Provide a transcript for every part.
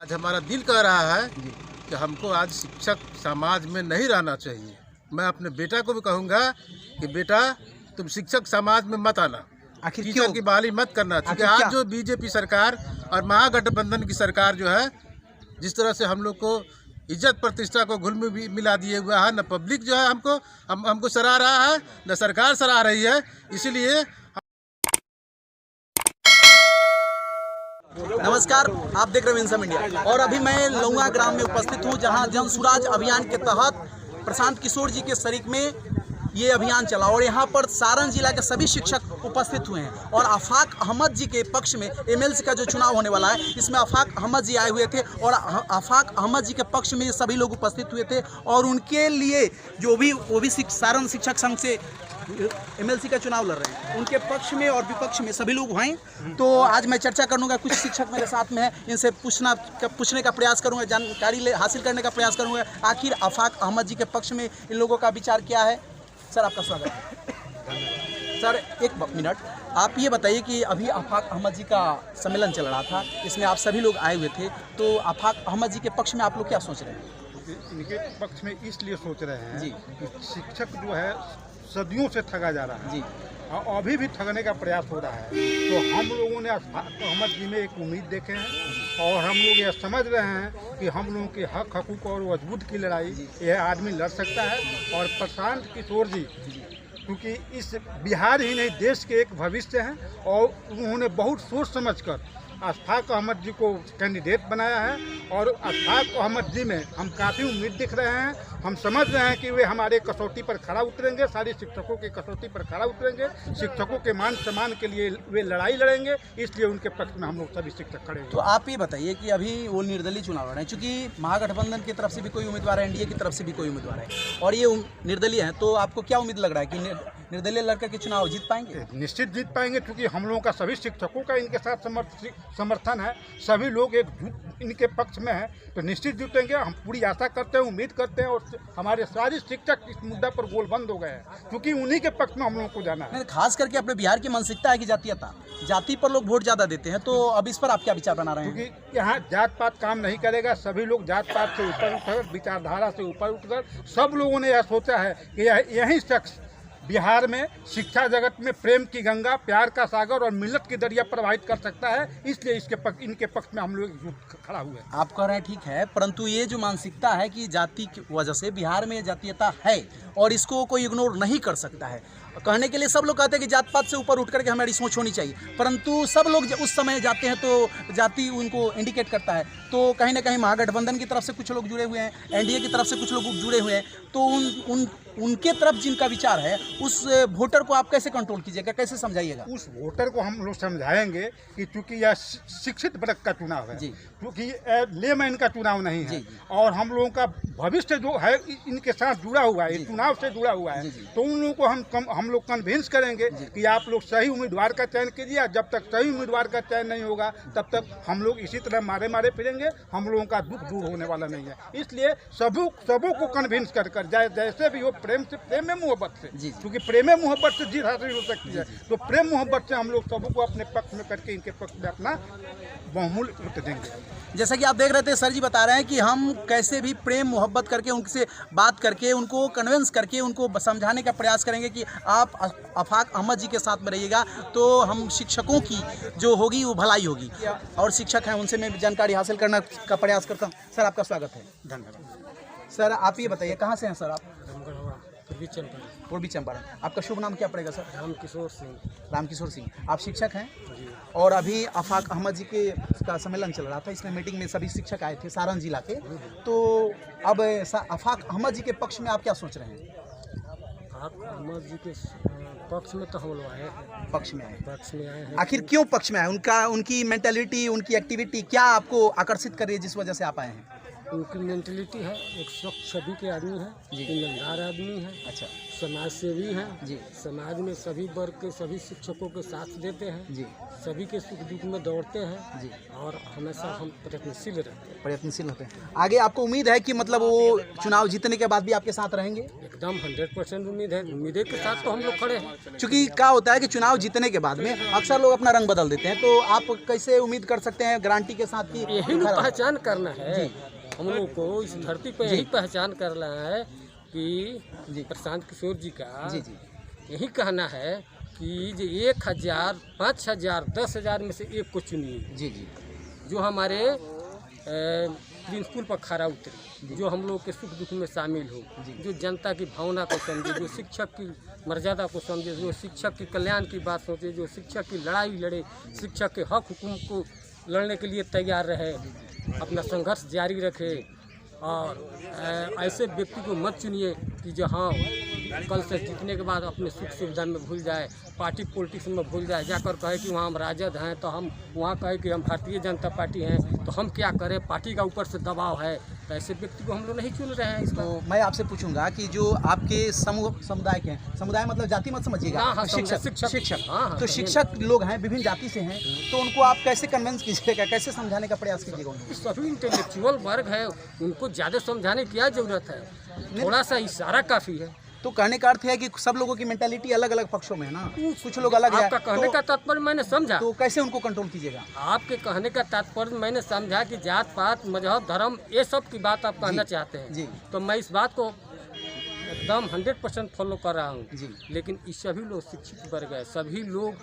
आज हमारा दिल कह रहा है कि हमको आज शिक्षक समाज में नहीं रहना चाहिए। मैं अपने बेटा को भी कहूँगा कि बेटा तुम शिक्षक समाज में मत आना, आखिर टीचर की बहाली मत करना। क्योंकि आखिर आज जो बीजेपी सरकार और महागठबंधन की सरकार जो है, जिस तरह से हम लोग को इज्जत प्रतिष्ठा को घुल में मिला दिए हुआ है, न पब्लिक जो है हमको सराह रहा है, न सरकार सराह रही है। इसीलिए नमस्कार, आप देख रहे हैं विंसम इंडिया और अभी मैं लौंगा ग्राम में उपस्थित हूं, जहां जन सुराज अभियान के तहत प्रशांत किशोर जी के शरीक में ये अभियान चला और यहां पर सारण जिला के सभी शिक्षक उपस्थित हुए हैं। और आफाक अहमद जी के पक्ष में एमएलसी का जो चुनाव होने वाला है, इसमें आफाक अहमद जी आए हुए थे और आफाक अहमद जी के पक्ष में सभी लोग उपस्थित हुए थे और उनके लिए जो भी सारण शिक्षक संघ से एमएलसी का चुनाव लड़ रहे हैं, उनके पक्ष में और विपक्ष में सभी लोग हैं। तो आज मैं चर्चा करूंगा, कुछ शिक्षक मेरे साथ में हैं, इनसे पूछने का प्रयास करूंगा, जानकारी हासिल करने का प्रयास करूंगा आखिर आफाक अहमद जी के पक्ष में इन लोगों का विचार क्या है। सर, आपका स्वागत है। सर, एक मिनट, आप ये बताइए कि अभी आफाक अहमद जी का सम्मेलन चल रहा था, इसमें आप सभी लोग आए हुए थे, तो आफाक अहमद जी के पक्ष में आप लोग क्या सोच रहे हैं? इनके पक्ष में इसलिए सोच रहे हैं जी कि शिक्षक जो है सदियों से ठगा जा रहा है जी, और अभी भी ठगने का प्रयास हो रहा है। तो हम लोगों ने अहमद जी में एक उम्मीद देखे हैं और हम लोग यह समझ रहे हैं कि हम लोगों के हक हकूक़ और वजूद की लड़ाई यह आदमी लड़ सकता है। और प्रशांत किशोर जी क्योंकि इस बिहार ही नहीं देश के एक भविष्य हैं और उन्होंने बहुत सोच समझकर आफाक अहमद जी को कैंडिडेट बनाया है और आफाक अहमद जी में हम काफ़ी उम्मीद दिख रहे हैं। हम समझ रहे हैं कि वे हमारे कसौटी पर खड़ा उतरेंगे, सारे शिक्षकों की कसौटी पर खड़ा उतरेंगे, शिक्षकों के मान सम्मान के लिए वे लड़ाई लड़ेंगे। इसलिए उनके पक्ष में हम लोग सभी शिक्षक खड़े हैं। तो आप ये बताइए कि अभी वो निर्दलीय चुनाव लड़ रहे हैं, चूँकि महागठबंधन की तरफ से भी कोई उम्मीदवार है, एनडीए की तरफ से भी कोई उम्मीदवार है और ये निर्दलीय है, तो आपको क्या उम्मीद लग रहा है कि निर्दलीय लड़कर के चुनाव जीत पाएंगे? निश्चित जीत पाएंगे, क्योंकि हम लोगों का सभी शिक्षकों का इनके साथ समर्थन है, सभी लोग इनके पक्ष में हैं, तो निश्चित जीतेंगे। हम पूरी आशा करते हैं, उम्मीद करते हैं और हमारे सारे शिक्षक इस मुद्दा पर गोलबंद हो गए हैं, क्योंकि उन्हीं के पक्ष में हम लोगों को जाना है। खास करके अपने बिहार की मानसिकता है कि जातीयता, जाति पर लोग वोट ज़्यादा देते हैं, तो अब इस पर आप क्या विचार बना रहे हैं? क्योंकि यहाँ जात पात काम नहीं करेगा, सभी लोग जात पात से ऊपर उठकर, विचारधारा से ऊपर उठकर सब लोगों ने यह सोचा है कि यही शख्स बिहार में शिक्षा जगत में प्रेम की गंगा, प्यार का सागर और मिल्लत की दरिया प्रवाहित कर सकता है। इसलिए इनके पक्ष में हम लोग खड़ा हुए। आप कह रहे हैं ठीक है, परंतु ये जो मानसिकता है कि जाति की वजह से बिहार में जातीयता है और इसको कोई इग्नोर नहीं कर सकता है। कहने के लिए सब लोग कहते हैं कि जात पात से ऊपर उठ करके हमारी सोच होनी चाहिए, परंतु सब लोग उस समय जाते हैं तो जाति उनको इंडिकेट करता है। तो कहीं ना कहीं महागठबंधन की तरफ से कुछ लोग जुड़े हुए हैं, एनडीए की तरफ से कुछ लोग जुड़े हुए हैं, तो उनके तरफ जिनका विचार है उस वोटर को आप कैसे कंट्रोल कीजिएगा, कैसे समझाइएगा? उस वोटर को हम लोग समझाएंगे कि चूंकि यह शिक्षित वर्ग का चुनाव है, क्योंकि लेमैन का चुनाव नहीं है और हम लोगों का भविष्य जो है इनके साथ जुड़ा हुआ है, चुनाव से जुड़ा हुआ है। तो उन लोगों को हम लोग कन्विंस करेंगे कि आप लोग सही उम्मीदवार का चयन कीजिए। जब तक सही उम्मीदवार का चयन नहीं होगा तब तक हम लोग इसी तरह मारे मारे फिरेंगे, हम लोगों का दुख दूर होने वाला नहीं है। इसलिए सबों को कन्विंस कर जैसे भी हो, प्रेम में मोहब्बत से, क्योंकि प्रेम में मोहब्बत से जीत हासिल हो सकती है। तो प्रेम मोहब्बत से हम लोग सबको अपने पक्ष में करके इनके पक्ष में अपना बहुमूल्य वोट देंगे। जैसा कि आप देख रहे थे, सर जी बता रहे हैं कि हम कैसे भी प्रेम मोहब्बत करके उनसे बात करके उनको कन्विंस करके उनको समझाने का प्रयास करेंगे कि आप आफाक अहमद जी के साथ में रहिएगा, तो हम शिक्षकों की जो होगी वो भलाई होगी। और शिक्षक हैं, उनसे मैं जानकारी हासिल करने का प्रयास करता हूँ। सर, आपका स्वागत है। धन्यवाद। सर, आप ये बताइए कहाँ से हैं सर? आप पूर्वी चंपारण। आपका शुभ नाम क्या पड़ेगा सर? रामकिशोर सिंह। रामकिशोर सिंह, आप शिक्षक हैं और अभी आफाक अहमद जी का सम्मेलन चल रहा था, इसमें मीटिंग में सभी शिक्षक आए थे सारण जिला के, तो अब आफाक अहमद जी के पक्ष में आप क्या सोच रहे हैं? आफाक अहमद जी के पक्ष में तो हम लोग आए हैं। पक्ष में आए हैं। हैं। आखिर क्यों पक्ष में आए? उनकी मेंटालिटी, उनकी एक्टिविटी क्या आपको आकर्षित कर रही है जिस वजह से आप आए हैं? उनकी मेंटलिटी है, एक स्वच्छ छवि के आदमी है, ईमानदार आदमी है, अच्छा, समाज सेवी हैं जी, समाज में सभी वर्ग के सभी शिक्षकों के साथ देते हैं जी, सभी के सुख दुख में दौड़ते हैं जी, और हमेशा हम प्रयत्नशील रहते हैं। प्रयत्नशील होते हैं। आगे आपको उम्मीद है कि मतलब वो चुनाव जीतने के बाद भी आपके साथ रहेंगे? एकदम 100% उम्मीद है। उम्मीद के साथ तो हम लोग खड़े हैं। चूंकि क्या होता है कि चुनाव जीतने के बाद में अक्सर लोग अपना रंग बदल देते हैं, तो आप कैसे उम्मीद कर सकते हैं गारंटी के साथ कि यही ना पहचान करना है हम लोग को, इस धरती पर यही पहचान करना है कि प्रशांत किशोर जी का यही कहना है कि जो 1000, 5000, 10,000 में से एक को चुनिए जो हमारे प्रिंसिपल पर खरा उतरे, जो हम लोग के सुख दुख में शामिल हो, जो जनता की भावना को समझे, जो शिक्षक की मर्यादा को समझे, जो शिक्षक के कल्याण की बात सोचे, जो शिक्षक की लड़ाई लड़े, शिक्षक के हक हुकुम को लड़ने के लिए तैयार रहे, अपना संघर्ष जारी रखे। और ऐसे व्यक्ति को मत चुनिए कि जो हाँ कल से जीतने के बाद अपने सुख सुविधा में भूल जाए, पार्टी पॉलिटिक्स में भूल जाए, जाकर कहे कि वहाँ हम राजद हैं तो हम वहाँ कहे कि हम भारतीय जनता पार्टी हैं तो हम क्या करें, पार्टी का ऊपर से दबाव है, तो ऐसे व्यक्ति को हम लोग नहीं चुन रहे हैं। इसको तो मैं आपसे पूछूंगा कि जो आपके समुदाय के हैं, समुदाय मतलब जाति मत समझिएगा, हाँ, शिक्षक हाँ, तो शिक्षक लोग हैं, विभिन्न जाति से हैं, तो उनको आप कैसे कन्विंस कीजिएगा, कैसे समझाने का प्रयास कीजिएगा उनको? सभी इंटेलेक्चुअल वर्ग है, उनको ज़्यादा समझाने की क्या जरूरत है, थोड़ा सा इशारा काफ़ी है। तो कहने का अर्थ है कि सब लोगों की मेंटालिटी अलग अलग पक्षों में है ना, कुछ लोग अलग है। आपका कहने का तात्पर्य मैंने समझा, तो कैसे उनको कंट्रोल कीजिएगा? आपके कहने का तात्पर्य मैंने समझा कि जात पात, मजहब, धर्म, ये सब की बात आप कहना चाहते हैं, तो मैं इस बात को एकदम 100% फॉलो कर रहा हूँ। लेकिन इस सभी लोग शिक्षित वर्ग है, सभी लोग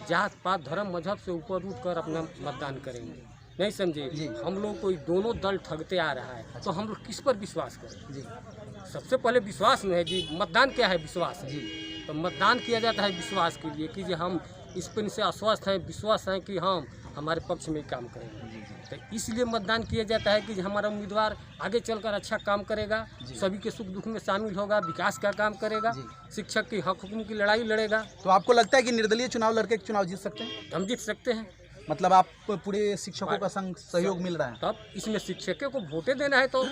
जात पात, धर्म, मजहब से ऊपर उठकर अपना मतदान करेंगे, नहीं समझे? हम लोग को दोनों दल ठगते आ रहा है, तो हम लोग किस पर विश्वास करें? सबसे पहले विश्वास में है जी, मतदान क्या है? विश्वास है। तो मतदान किया जाता है विश्वास के लिए कि हम इस पर से आश्वस्त हैं, विश्वास हैं कि हम हमारे पक्ष में काम करेंगे, तो इसलिए मतदान किया जाता है कि हमारा उम्मीदवार आगे चलकर अच्छा काम करेगा, सभी के सुख दुख में शामिल होगा, विकास का काम करेगा, शिक्षक की हक हुकुम की लड़ाई लड़ेगा। तो आपको लगता है कि निर्दलीय चुनाव लड़के चुनाव जीत सकते हैं? हम जीत सकते हैं। मतलब आप पूरे शिक्षकों का सहयोग मिल रहा है? तब इसमें शिक्षकों को वोटें देना है, तो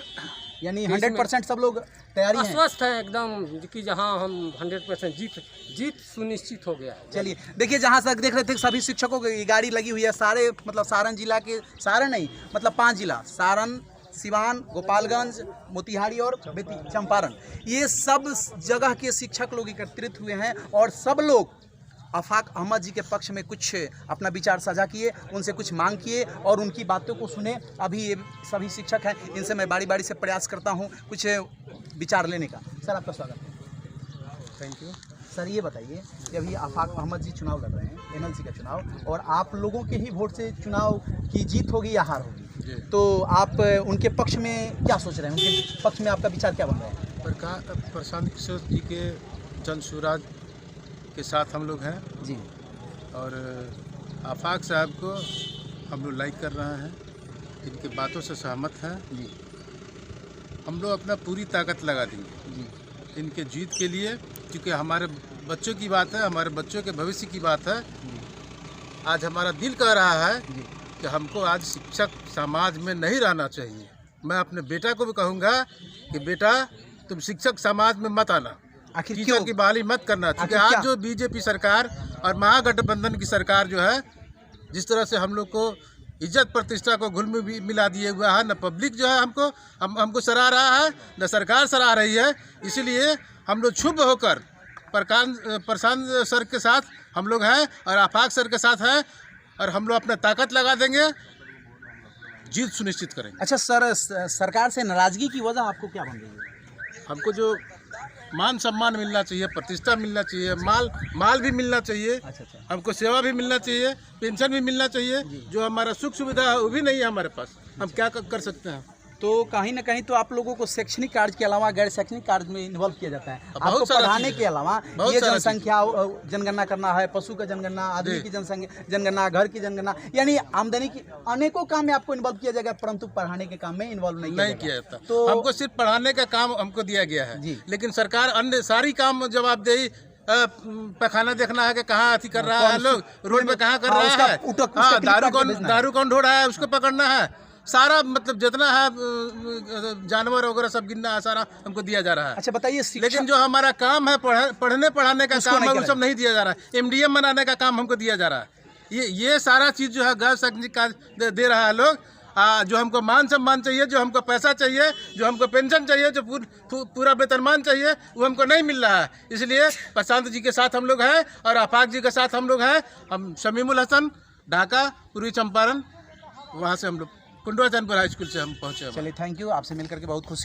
यानी 100% सब लोग तैयारी है, आश्वस्त है एकदम कि जहां हम 100% जीत सुनिश्चित हो गया है। चलिए देखिए, जहाँ तक देख रहे थे सभी शिक्षकों की गाड़ी लगी हुई है, सारे मतलब सारण जिला के, सारण नहीं मतलब 5 जिला, सारण, सिवान, गोपालगंज, मोतिहारी और चंपारण, ये सब जगह के शिक्षक लोग एकत्रित हुए हैं और सब लोग आफाक अहमद जी के पक्ष में कुछ अपना विचार साझा किए, उनसे कुछ मांग किए और उनकी बातों को सुने। अभी ये सभी शिक्षक हैं, इनसे मैं बारी बारी से प्रयास करता हूं कुछ विचार लेने का। सर आपका स्वागत है। Thank you. सर ये बताइए कि अभी आफाक अहमद जी चुनाव लड़ रहे हैं, NLC का चुनाव, और आप लोगों के ही वोट से चुनाव की जीत होगी या हार होगी, तो आप उनके पक्ष में क्या सोच रहे हैं, उनके पक्ष में आपका विचार क्या बन रहा है? प्रशांत किशोर जी के जन सुराज के साथ हम लोग हैं जी, और आफाक साहब को हम लोग लाइक कर रहे हैं, इनकी बातों से सहमत हैं जी। हम लोग अपना पूरी ताकत लगा देंगे जी इनके जीत के लिए, क्योंकि हमारे बच्चों की बात है, हमारे बच्चों के भविष्य की बात है। आज हमारा दिल कह रहा है कि हमको आज शिक्षक समाज में नहीं रहना चाहिए। मैं अपने बेटा को भी कहूँगा कि बेटा तुम शिक्षक समाज में मत आना, टीचर की बहाली मत करना, क्योंकि आज जो बीजेपी सरकार और महागठबंधन की सरकार जो है, जिस तरह से हम लोग को इज्जत प्रतिष्ठा को घुल में मिला दिए हुआ है, न पब्लिक जो है हमको सराह रहा है, न सरकार सराह रही है। इसीलिए हम लोग क्षुब्ध होकर प्रशांत सर के साथ हम लोग हैं और आफाक सर के साथ हैं, और हम लोग अपना ताकत लगा देंगे, जीत सुनिश्चित करेंगे। अच्छा सर, सरकार से नाराजगी की वजह आपको क्या बन रही है? हमको जो मान सम्मान मिलना चाहिए, प्रतिष्ठा मिलना चाहिए, माल भी मिलना चाहिए, हमको सेवा भी मिलना चाहिए, पेंशन भी मिलना चाहिए, जो हमारा सुख सुविधा है वो भी नहीं है हमारे पास। हम क्या कर सकते हैं? तो कहीं ना कहीं तो आप लोगों को शैक्षणिक कार्य के अलावा गैर शैक्षणिक कार्य में इन्वॉल्व किया जाता है। आपको पढ़ाने के अलावा ये जनसंख्या जनगणना करना है, पशु का जनगणना, आदमी की जनगणना, घर की जनगणना, यानी आमदनी की अनेकों काम में आपको इन्वॉल्व किया जाएगा, परंतु पढ़ाने के काम में इन्वॉल्व नहीं किया जाता। तो हमको सिर्फ पढ़ाने का काम हमको दिया गया है, लेकिन सरकार अन्य सारी काम जवाबदेही, पैखाना देखना है कि कहाँ अति कर रहा है, लोग रोड पे कहाँ कर रहा है, दारू कौन ढो रहा है उसको पकड़ना है, सारा मतलब जितना है जानवर वगैरह सब गिनना है, सारा हमको दिया जा रहा है। अच्छा बताइए, लेकिन जो हमारा काम है पढ़ने पढ़ाने का काम है वो सब नहीं दिया जा रहा है। MDM बनाने का काम हमको दिया जा रहा है। ये सारा चीज़ जो है गैर शैक्षणिक कार्य दे रहा है लोग, जो हमको मान सम्मान चाहिए, जो हमको पैसा चाहिए, जो हमको पेंशन चाहिए, जो पूरा वेतनमान चाहिए, वो हमको नहीं मिल रहा है। इसलिए प्रशांत जी के साथ हम लोग हैं और आफाक जी के साथ हम लोग हैं। हम शमीमुल हसन, ढाका, पूर्वी चंपारण, वहाँ से हम लोग कुंडवा चैनपुर हाई स्कूल से हम पहुँचे। चलिए, थैंक यू, आपसे मिलकर के बहुत खुशी हुई।